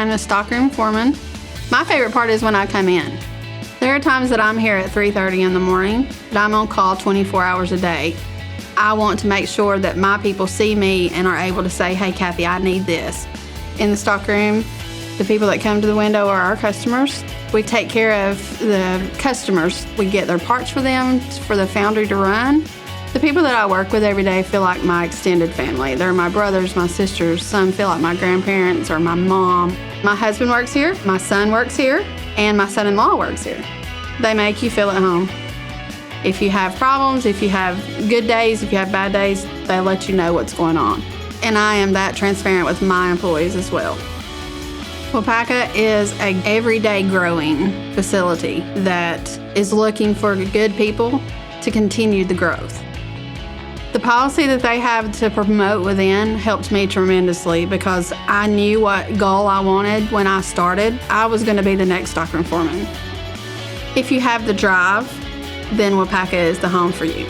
I'm a stockroom foreman. My favorite part is when I come in. There are times that I'm here at 3:30 in the morning, but I'm on call 24 hours a day. I want to make sure that my people see me and are able to say, hey, Cathy, I need this. In the stockroom, the people that come to the window are our customers. We take care of the customers. We get their parts for them, for the foundry to run. The people that I work with every day feel like my extended family. They're my brothers, my sisters. Some feel like my grandparents or my mom. My husband works here, my son works here, and my son-in-law works here. They make you feel at home. If you have problems, if you have good days, if you have bad days, they let you know what's going on. And I am that transparent with my employees as well. Waupaca is an everyday growing facility that is looking for good people to continue the growth. The policy that they have to promote within helped me tremendously because I knew what goal I wanted when I started. I was going to be the next stockroom foreman. If you have the drive, then Waupaca is the home for you.